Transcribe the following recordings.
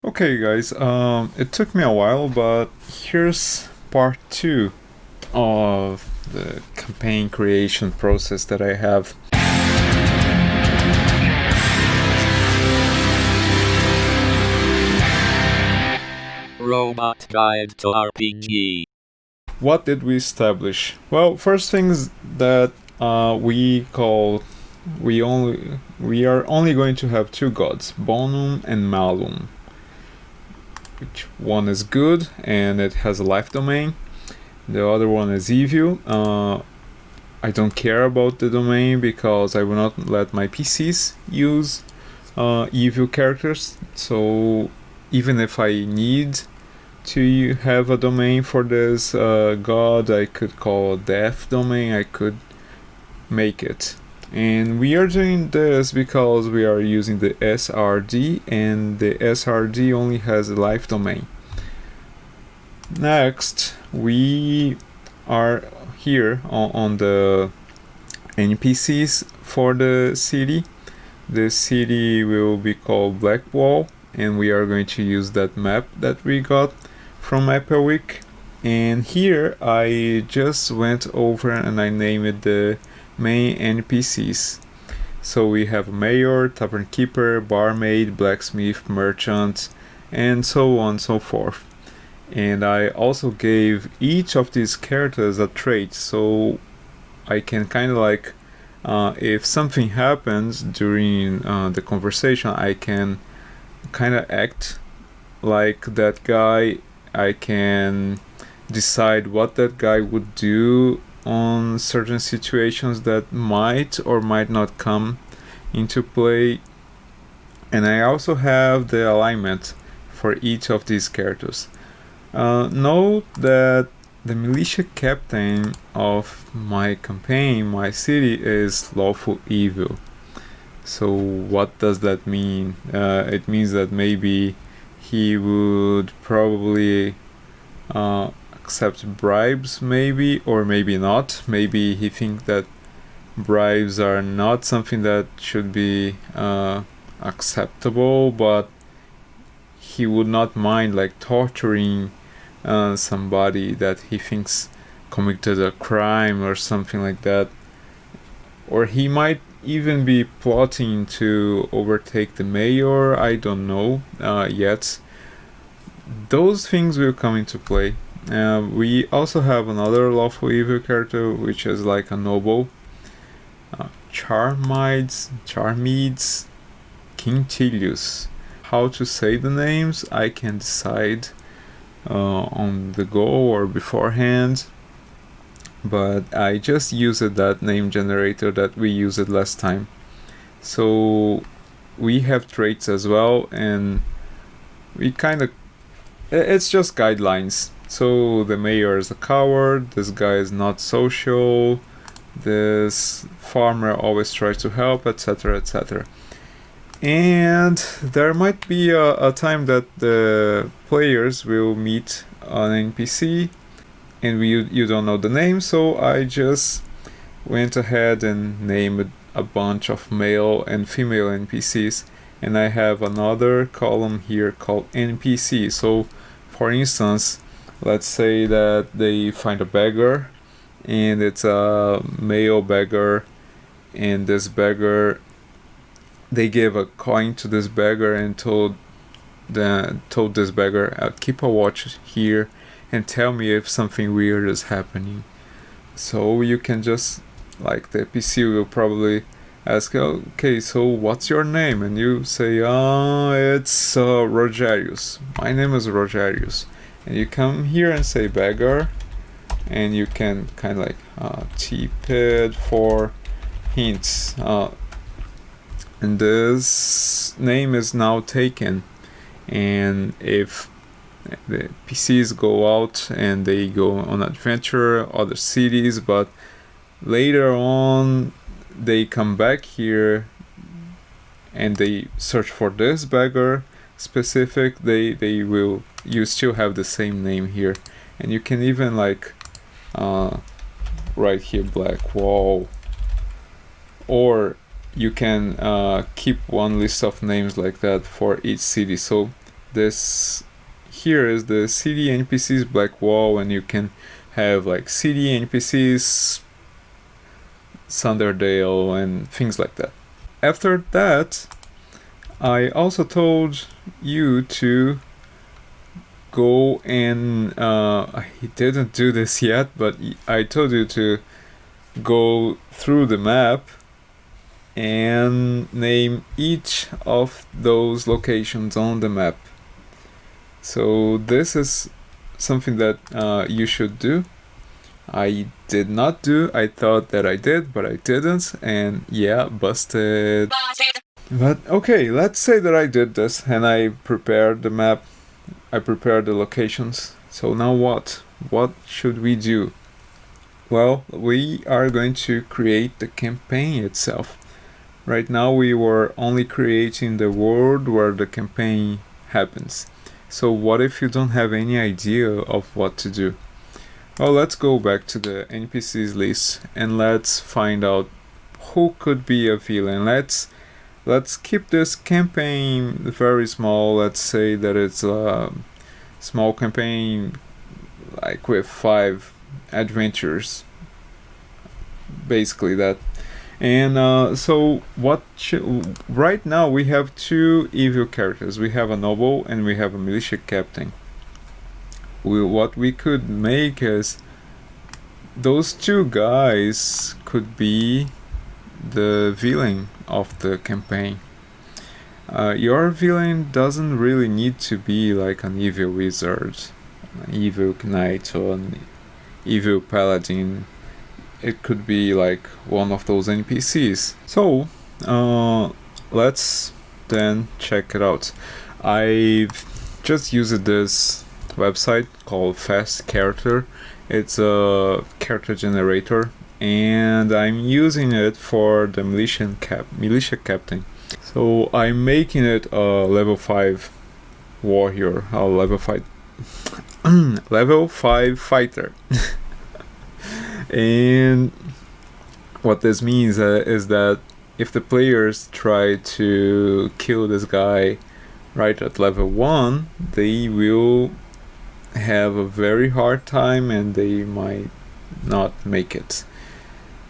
Okay, guys, it took me a while, but here's part two of the campaign creation process that I have. Robot Guide to RPG. What did we establish? Well, first things that we are only going to have two gods, Bonum and Malum. Which one is good and it has a life domain. The other one is evil. I don't care about the domain because I will not let my PCs use evil characters. So even if I need to have a domain for this god, I could call a death domain. I could make it. And we are doing this because we are using the SRD, and the SRD only has a life domain. Next, we are here on the NPCs for the city. The city will be called Blackwall, and we are going to use that map that we got from Appleweek. And here I just went over and I named the main NPCs. So we have mayor, tavern keeper, barmaid, blacksmith, merchant, and so on and so forth. And I also gave each of these characters a trait, so I can kind of like, if something happens during the conversation, I can kind of act like that guy. I can decide what that guy would do on certain situations that might or might not come into play. And I also have the alignment for each of these characters. Note that the militia captain of my campaign, my city, is lawful evil. So what does that mean? It means that maybe he would probably accept bribes, maybe, or maybe not. Maybe he thinks that bribes are not something that should be acceptable, but he would not mind like torturing somebody that he thinks committed a crime or something like that. Or he might even be plotting to overtake the mayor. I don't know yet. Those things will come into play. We also have another lawful evil character, which is like a noble. Charmides, Quintilius. How to say the names, I can decide on the go or beforehand. But I just used that name generator that we used last time. So we have traits as well, and we kind of, it's just guidelines. So the mayor is a coward, this guy is not social, this farmer always tries to help, etc., etc. And there might be a time that the players will meet an NPC and you don't know the name, so I just went ahead and named a bunch of male and female NPCs, and I have another column here called NPC. So for instance, let's say that they find a beggar and it's a male beggar, and this beggar, they gave a coin to this beggar and told this beggar, keep a watch here and tell me if something weird is happening. So you can just, like, the NPC will probably ask, okay, so what's your name? And you say, it's Rogerius. My name is Rogerius. And you come here and say beggar, and you can kind of like tip it for hints. And this name is now taken. And if the PCs go out and they go on adventure, other cities, but later on they come back here and they search for this beggar specific, they will, you still have the same name here. And you can even like right here, Blackwall, or you can keep one list of names like that for each city. So this here is the city NPCs black wall, and you can have like city NPCs Sunderdale and things like that. After that, I also told you to go and I didn't do this yet, but I told you to go through the map and name each of those locations on the map. So this is something that you should do. I did not do. I thought that I did, but I didn't, and yeah, busted. But okay, let's say that I did this and I prepared the map. I prepared the locations. So now what? What should we do? Well, we are going to create the campaign itself. Right now we were only creating the world where the campaign happens. So what if you don't have any idea of what to do? Well, let's go back to the NPCs list and let's find out who could be a villain. Let's keep this campaign very small. Let's say that it's a small campaign, like with 5 adventures, basically that. And so right now we have 2 evil characters. We have a noble and we have a militia captain. What we could make is those 2 guys could be the villain of the campaign. Your villain doesn't really need to be like an evil wizard, an evil knight, or an evil paladin. It could be like one of those NPCs. So let's then check it out. I've just used this website called Fast Character. It's a character generator, and I'm using it for the militia captain. So I'm making it a level 5 warrior, a level 5 level 5 fighter. And what this means is that if the players try to kill this guy right at level 1, they will have a very hard time and they might not make it.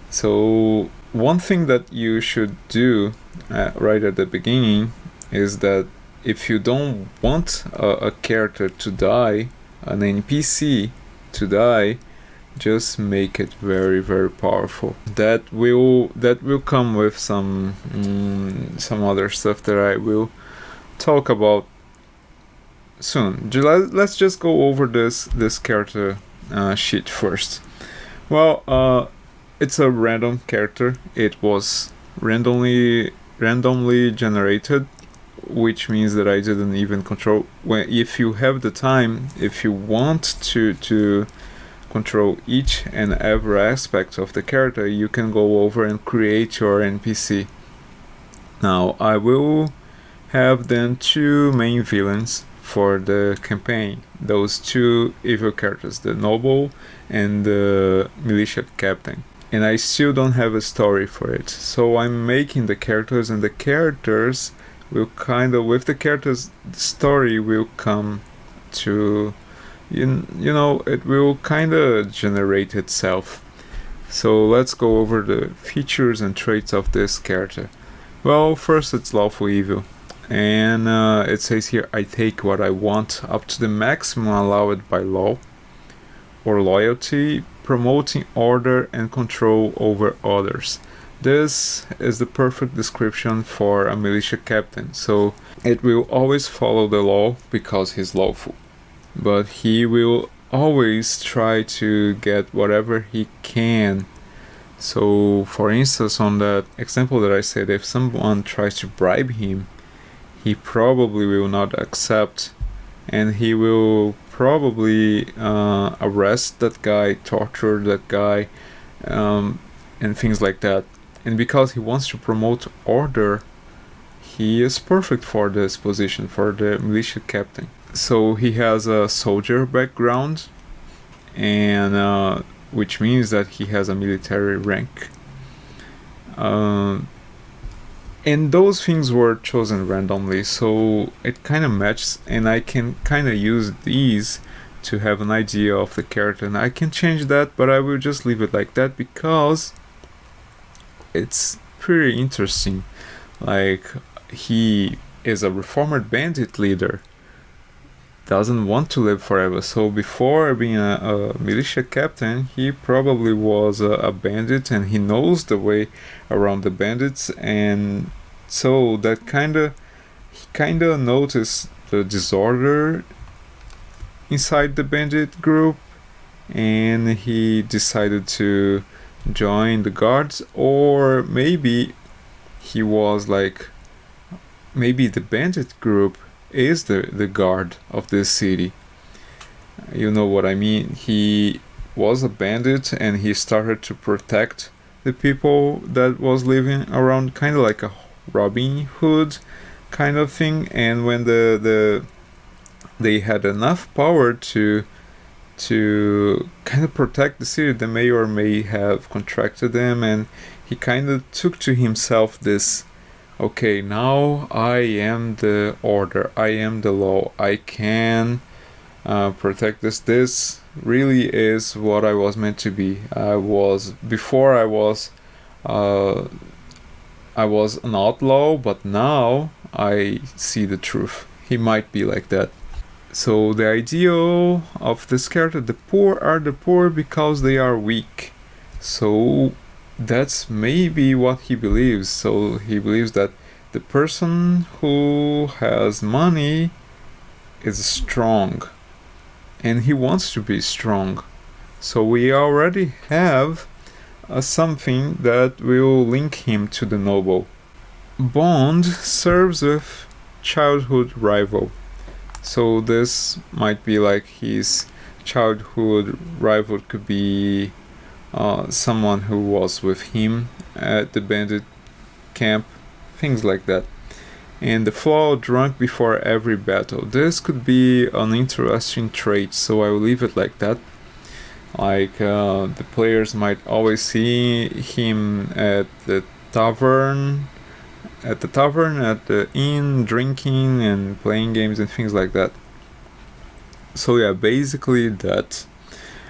So one thing that you should do right at the beginning is that if you don't want a character to die, an NPC to die, just make it very, very powerful. That will come with some other stuff that I will talk about soon. Let's just go over this character sheet first. Well, it's a random character. It was randomly generated, which means that I didn't even control. If you have the time, if you want to control each and every aspect of the character, you can go over and create your NPC. Now I will have then 2 main villains for the campaign, those 2 evil characters, the noble and the militia captain. And I still don't have a story for it, so I'm making the characters, and the characters will with the characters, the story will come to you know, it will kind of generate itself. So let's go over the features and traits of this character. Well, first it's lawful evil, and it says here, I take what I want up to the maximum allowed by law or loyalty, promoting order and control over others. This is the perfect description for a militia captain. So it will always follow the law because he's lawful, but he will always try to get whatever he can. So for instance, on that example that I said, if someone tries to bribe him, he probably will not accept, and he will probably arrest that guy, torture that guy, and things like that. And because he wants to promote order, he is perfect for this position, for the militia captain. So he has a soldier background, and which means that he has a military rank. And those things were chosen randomly, so it kind of matches, and I can kind of use these to have an idea of the character. And I can change that, but I will just leave it like that because it's pretty interesting. Like, he is a reformed bandit leader, doesn't want to live forever. So before being a militia captain, he probably was a bandit, and he knows the way around the bandits. And so that he kind of noticed the disorder inside the bandit group, and he decided to join the guards. Or maybe he was like, maybe the bandit group is the guard of this city. You know what I mean? He was a bandit, and he started to protect the people that was living around, kind of like a Robin Hood kind of thing. And when they had enough power to kind of protect the city, the mayor may have contracted them, and he kind of took to himself this, okay, now I am the order, I am the law, I can protect this. This really is what I was meant to be. I was an outlaw, but now I see the truth. He might be like that. So the ideal of this character, the poor are the poor because they are weak. So that's maybe what he believes. So he believes that the person who has money is strong, and he wants to be strong. So we already have something that will link him to the noble. Bond serves with childhood rival. So this might be like his childhood rival could be someone who was with him at the bandit camp, things like that. And the flaw, drunk before every battle. This could be an interesting trait, so I will leave it like that. Like, the players might always see him at the tavern, at the inn, drinking and playing games and things like that. So yeah, basically that.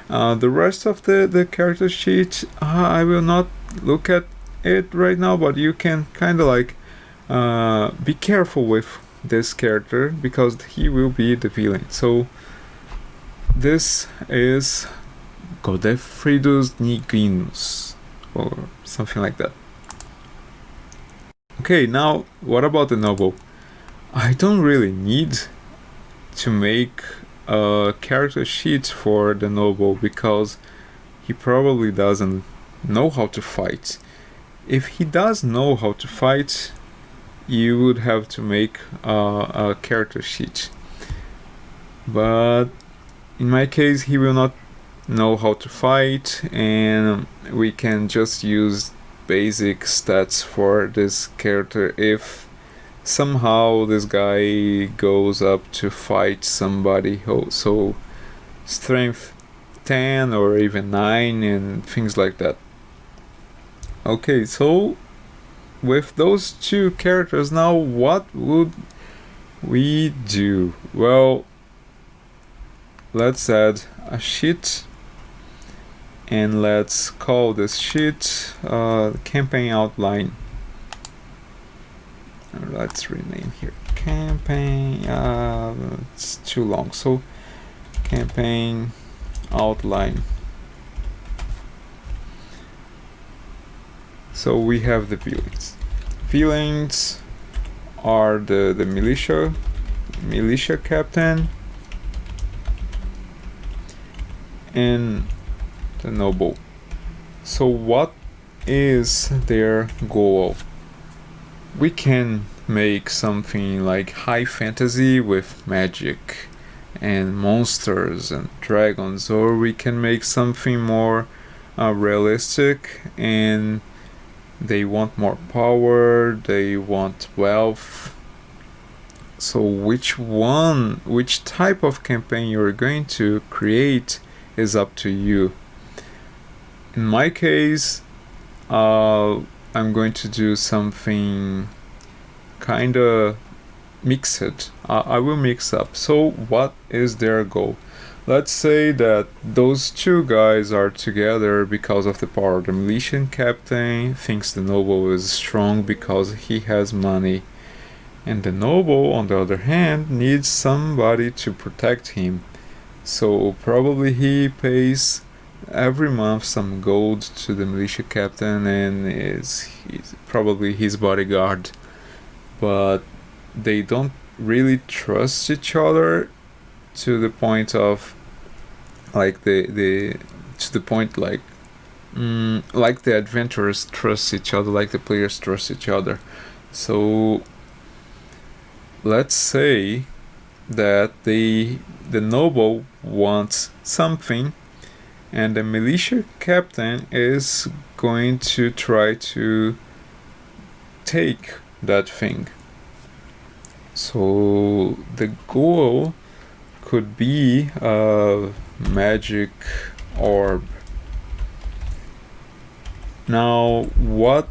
The rest of the character sheet, I will not look at it right now, but you can kind of like be careful with this character because he will be the villain. So this is Godefridus Nigrinus, or something like that. Okay, now what about the noble? I don't really need to make a character sheet for the noble because he probably doesn't know how to fight. If he does know how to fight, you would have to make a character sheet. But in my case, he will not know how to fight, and we can just use basic stats for this character. If somehow this guy goes up to fight somebody, so strength 10 or even 9 and things like that. Okay, so with those two characters, now what would we do? Well, let's add a sheet, and let's call this sheet campaign outline. Let's rename here campaign. It's too long, so campaign outline. So we have the villains. Villains are the militia captain and the noble. So what is their goal? We can make something like high fantasy with magic and monsters and dragons, or we can make something more realistic, and they want more power, they want wealth. So which type of campaign you're going to create is up to you. In my case, I'm going to do something kind of mixed. I will mix up. So what is their goal? Let's say that those two guys are together because of the power. The militia captain thinks the noble is strong because he has money, and the noble, on the other hand, needs somebody to protect him. So probably he pays every month some gold to the militia captain and he's probably his bodyguard. But they don't really trust each other to the point of like the adventurers trust each other, like the players trust each other. So let's say that the noble wants something and the militia captain is going to try to take that thing. So the goal could be a magic orb. Now, what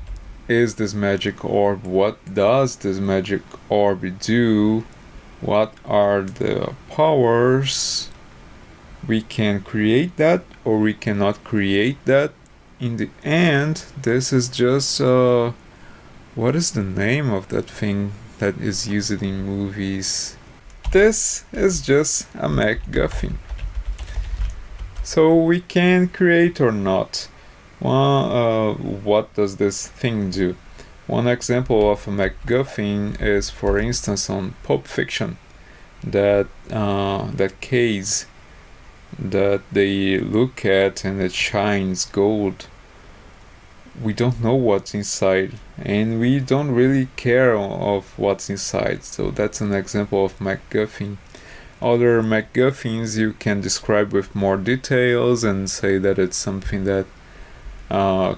is this magic orb? What does this magic orb do? What are the powers? We can create that or we cannot create that. In the end, this is just what is the name of that thing that is used in movies? This is just a MacGuffin. So we can create or not. What does this thing do? One example of a MacGuffin is, for instance, on Pulp Fiction, that case that they look at and it shines gold. We don't know what's inside, and we don't really care of what's inside. So that's an example of MacGuffin. Other MacGuffins you can describe with more details and say that it's something that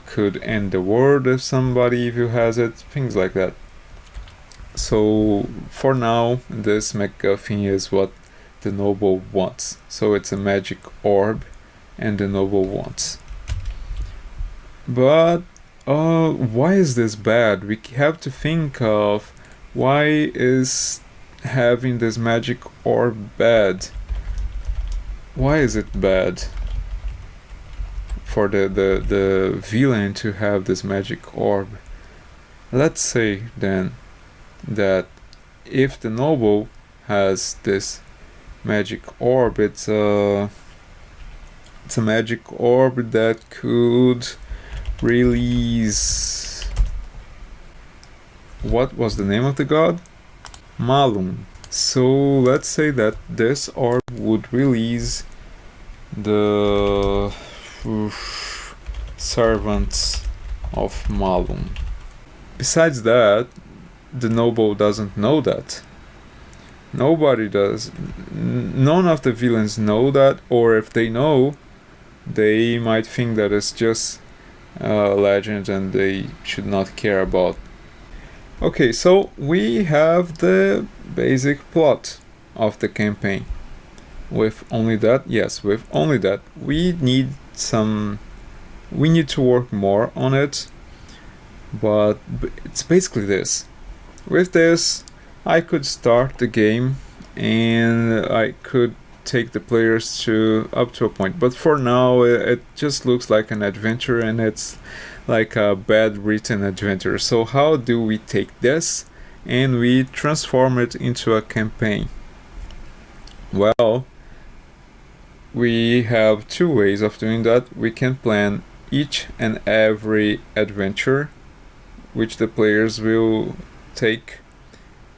could end the world if you has it, things like that. So for now, this MacGuffin is what the noble wants. So it's a magic orb and the noble wants. But why is this bad? We have to think of why is having this magic orb bad? Why is it bad for the villain to have this magic orb? Let's say then that if the noble has this magic orb, it's a magic orb that could release, what was the name of the god? Malum. So let's say that this orb would release the servants of Malum. Besides that, the noble doesn't know that. Nobody does. None of the villains know that, or if they know, they might think that it's just a legend and they should not care about. Okay, so we have the basic plot of the campaign. With only that, we need to work more on it, but it's basically this. With this, I could start the game and I could take the players up to a point, but for now it just looks like an adventure and it's like a bad written adventure. So how do we take this and we transform it into a campaign? Well, we have two ways of doing that. We can plan each and every adventure which the players will take.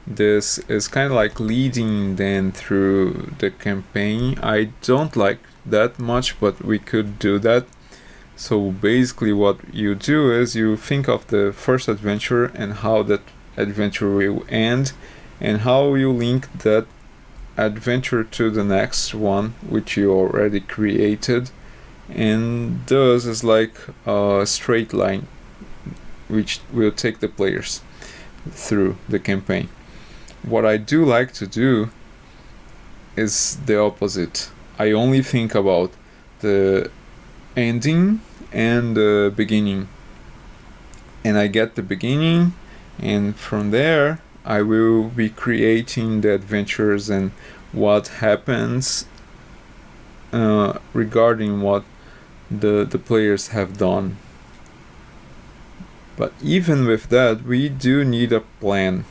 This is kind of like leading them through the campaign. I don't like that much, but we could do that. So basically what you do is you think of the first adventure and how that adventure will end and how you link that adventure to the next one which you already created, and thus is like a straight line which will take the players through the campaign. What I do like to do is the opposite. I only think about the ending and the beginning, and I get the beginning, and from there I will be creating the adventures and what happens regarding what the players have done. But even with that, we do need a plan.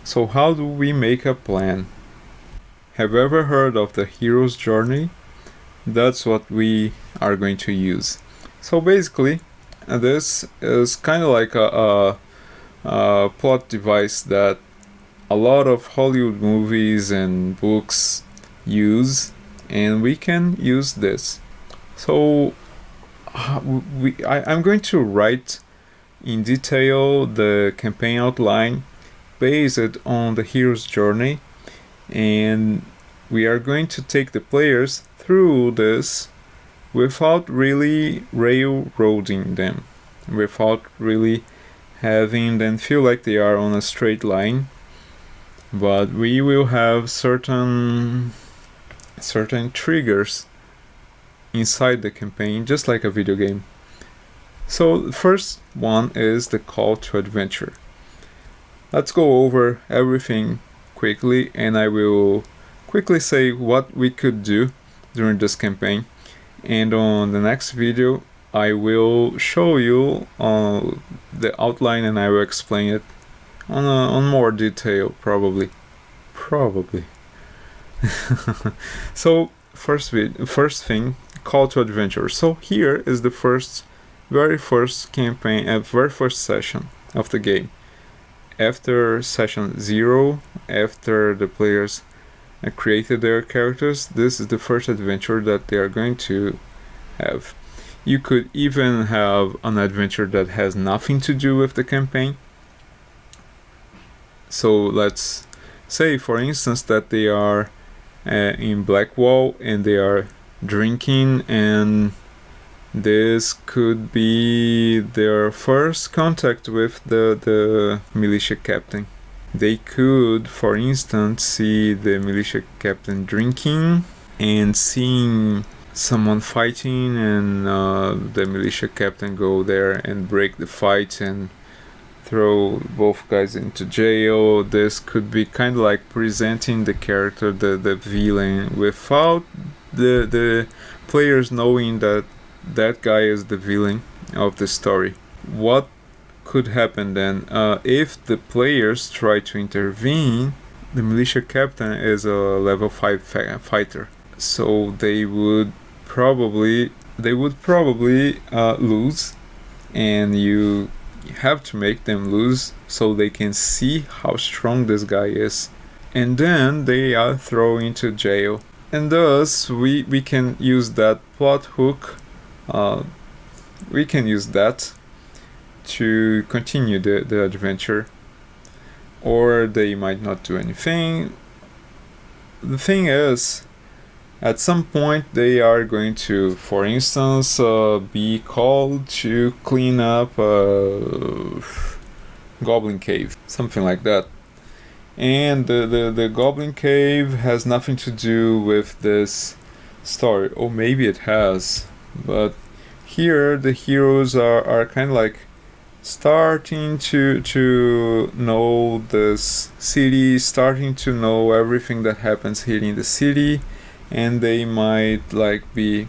So how do we make a plan? Have you ever heard of the hero's journey? That's what we are going to use. So basically, this is kind of like a plot device that a lot of Hollywood movies and books use, and we can use this. So I'm going to write in detail the campaign outline based on the hero's journey, and we are going to take the players through this without really railroading them, without really having them feel like they are on a straight line, but we will have certain triggers inside the campaign, just like a video game. So the first one is the call to adventure. Let's go over everything quickly, and I will quickly say what we could do during this campaign, and on the next video I will show you the outline, and I will explain it on more detail, probably. So first thing, call to adventure. So here is the very first campaign, very first session of the game. After session 0, after the players created their characters, this is the first adventure that they are going to have. You could even have an adventure that has nothing to do with the campaign. So let's say, for instance, that they are in Blackwall and they are drinking, and this could be their first contact with the militia captain. They could, for instance, see the militia captain drinking and seeing someone fighting, and the militia captain go there and break the fight and throw both guys into jail. This could be kind of like presenting the character, the villain, without the players knowing that guy is the villain of the story. What could happen then? If the players try to intervene, the militia captain is a level 5 fighter, so they would probably lose, and you have to make them lose so they can see how strong this guy is, and then they are thrown into jail. And thus we can use that plot hook, we can use that to continue the adventure, or they might not do anything. The thing is, at some point they are going to, for instance, be called to clean up a goblin cave, something like that. And the goblin cave has nothing to do with this story, or maybe it has, but here the heroes are kind of like starting to know this city, starting to know everything that happens here in the city, and they might like be,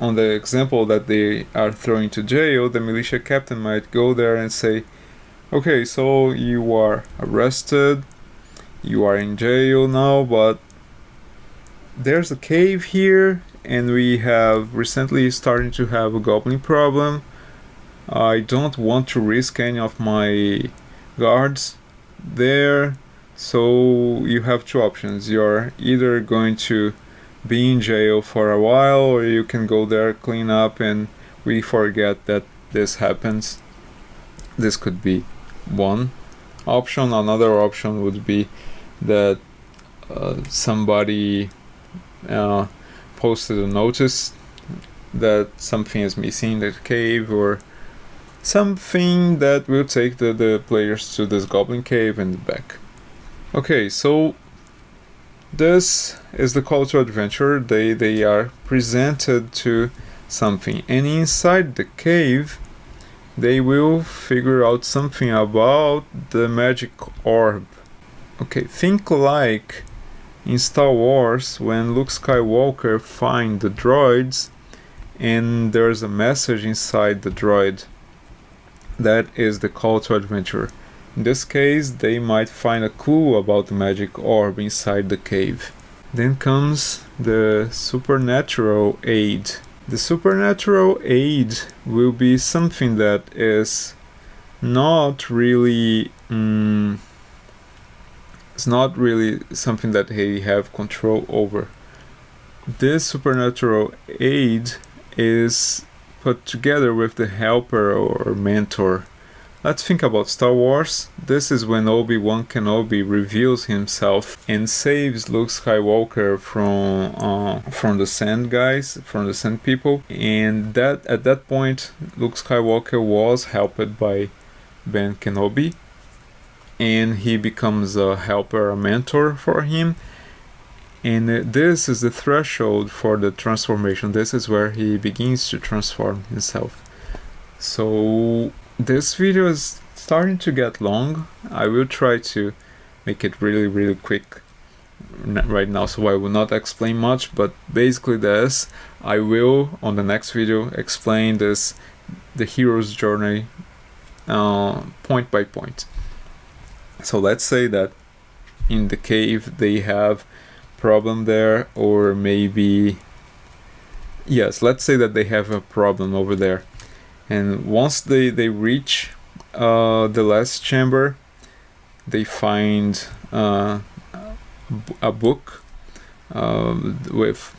on the example that they are thrown into jail, the militia captain might go there and say, okay, so you are arrested, you are in jail now, but there's a cave here, and we have recently started to have a goblin problem. I don't want to risk any of my guards there, so you have two options. You're either going to be in jail for a while, or you can go there, clean up, and we forget that this happens. This could be one option. Another option would be that somebody posted a notice that something is missing in the cave, or something that will take the players to this goblin cave and back. Okay, so this is the call to adventure. They are presented to something, and inside the cave they will figure out something about the magic orb Okay, think like in Star Wars when Luke Skywalker finds the droids and there's a message inside the droid. That is the call to adventure. In this case, they might find a clue about the magic orb inside the cave. Then comes the supernatural aid. The supernatural aid will be something that is not really it's not really something that they have control over. This supernatural aid is put together with the helper or mentor. Let's think about Star Wars. This is when Obi-Wan Kenobi reveals himself and saves Luke Skywalker from the Sand guys, from the Sand people. And that at that point, Luke Skywalker was helped by Ben Kenobi, and he becomes a helper, a mentor for him. And this is the threshold for the transformation. This is where he begins to transform himself. So this video is starting to get long. I will try to make it really quick right now, so I will not explain much, but basically this, I will on the next video explain this, the hero's journey point by point. So let's say that in the cave they have problem there, or maybe yes, let's say that they have a problem over there, and once they reach the last chamber, they find a book with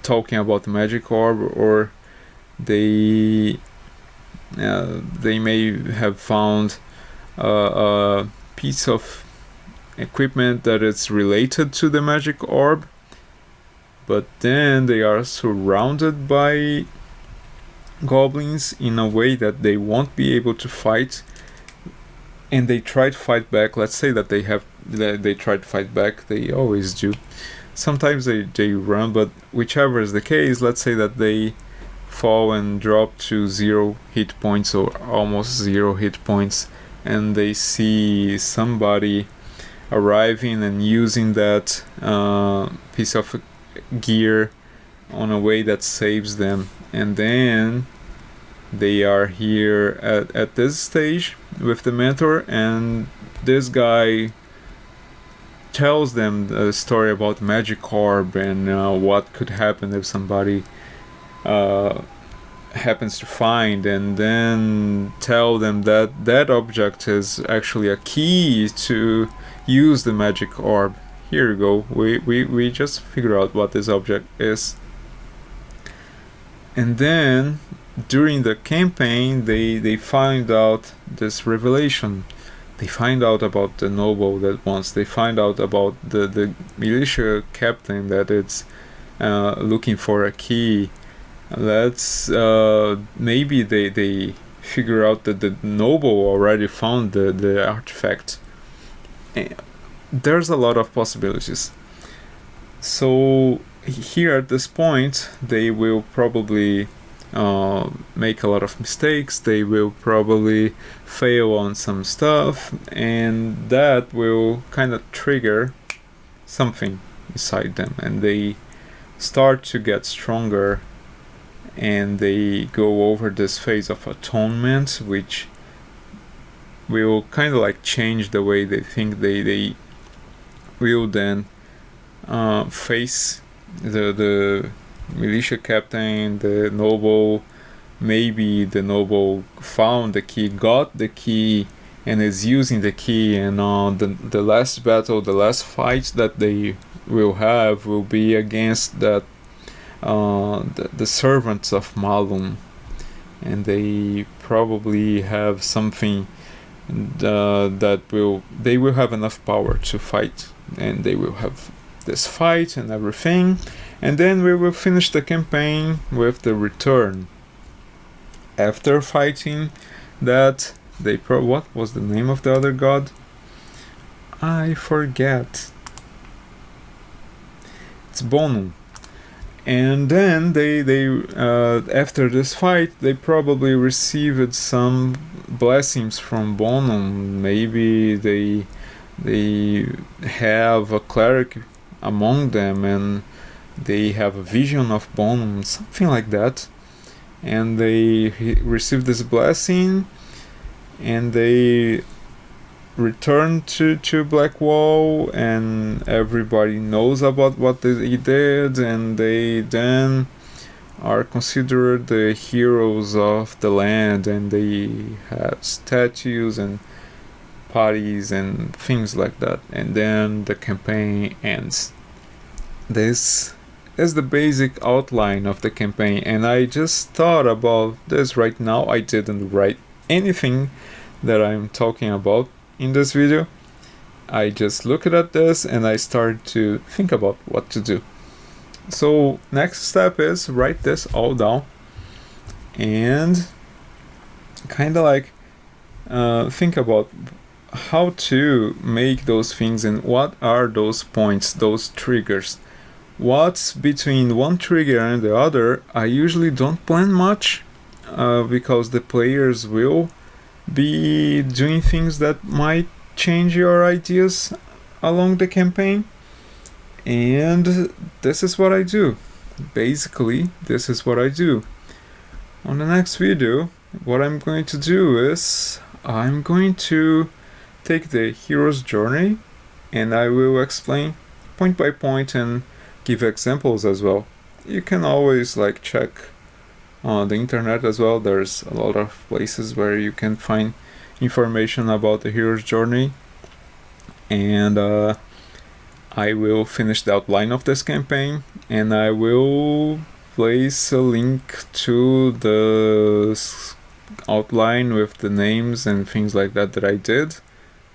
talking about the magic orb, or they may have found a piece of equipment that is related to the magic orb, but then they are surrounded by goblins in a way that they won't be able to fight, and they try to fight back. Let's say that they try to fight back. They always do. Sometimes they run, but whichever is the case, let's say that they fall and drop to 0 hit points or almost 0 hit points, and they see somebody arriving and using that piece of gear on a way that saves them. And then they are here at this stage with the mentor, and this guy tells them a story about magic orb and what could happen if somebody happens to find, and then tell them that that object is actually a key to use the magic orb. Here you go, we just figure out what this object is. And then during the campaign they find out this revelation. They find out about the noble that wants, they find out about the militia captain that it's looking for a key. Let's maybe they figure out that the noble already found the artifact. There's a lot of possibilities. So here at this point they will probably make a lot of mistakes, they will probably fail on some stuff, and that will kind of trigger something inside them, and they start to get stronger, and they go over this phase of atonement, which will kind of like change the way they think. They will then face the militia captain, the noble. Maybe the noble found the key, got the key, and is using the key, and the last battle, the last fight that they will have will be against that the servants of Malum, and they probably have something that they will have enough power to fight, and they will have this fight and everything, and then we will finish the campaign with the return. After fighting that, what was the name of the other god? I forget. It's Bonum. And then they after this fight, they probably received some blessings from Bonum. Maybe they they have a cleric among them, and they have a vision of bone, something like that, and they receive this blessing, and they return to Blackwall, and everybody knows about what they did, and they then are considered the heroes of the land, and they have statues and parties and things like that, and then the campaign ends. This is the basic outline of the campaign, and I just thought about this right now. I didn't write anything that I'm talking about in this video. I just looked at this and I started to think about what to do. So next step is write this all down and kind of like think about how to make those things, and what are those points, those triggers. What's between one trigger and the other, I usually don't plan much because the players will be doing things that might change your ideas along the campaign. And this is what I do. Basically, this is what I do. On the next video, what I'm going to do is I'm going to take the hero's journey, and I will explain point by point and give examples as well. You can always like check on the internet as well. There's a lot of places where you can find information about the hero's journey, and I will finish the outline of this campaign, and I will place a link to the outline with the names and things like that I did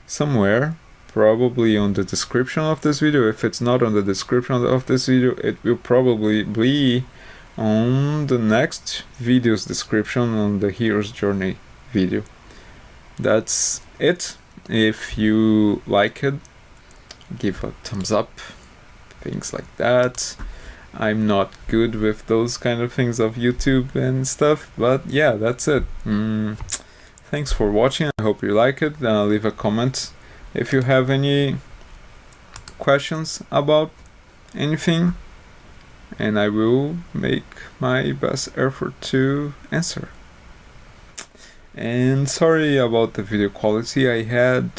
somewhere, probably on the description of this video. If it's not on the description of this video, it will probably be on the next video's description on the hero's journey video. That's it. If you like it, give a thumbs up, things like that. I'm not good with those kind of things of YouTube and stuff, but yeah, that's it. Thanks for watching. I hope you like it. Leave a comment if you have any questions about anything, and I will make my best effort to answer. And sorry about the video quality. I had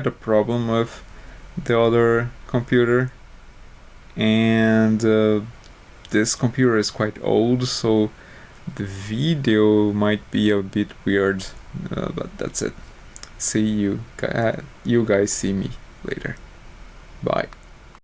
a problem with the other computer, and this computer is quite old, so the video might be a bit weird, but that's it. See you guys see me later. Bye.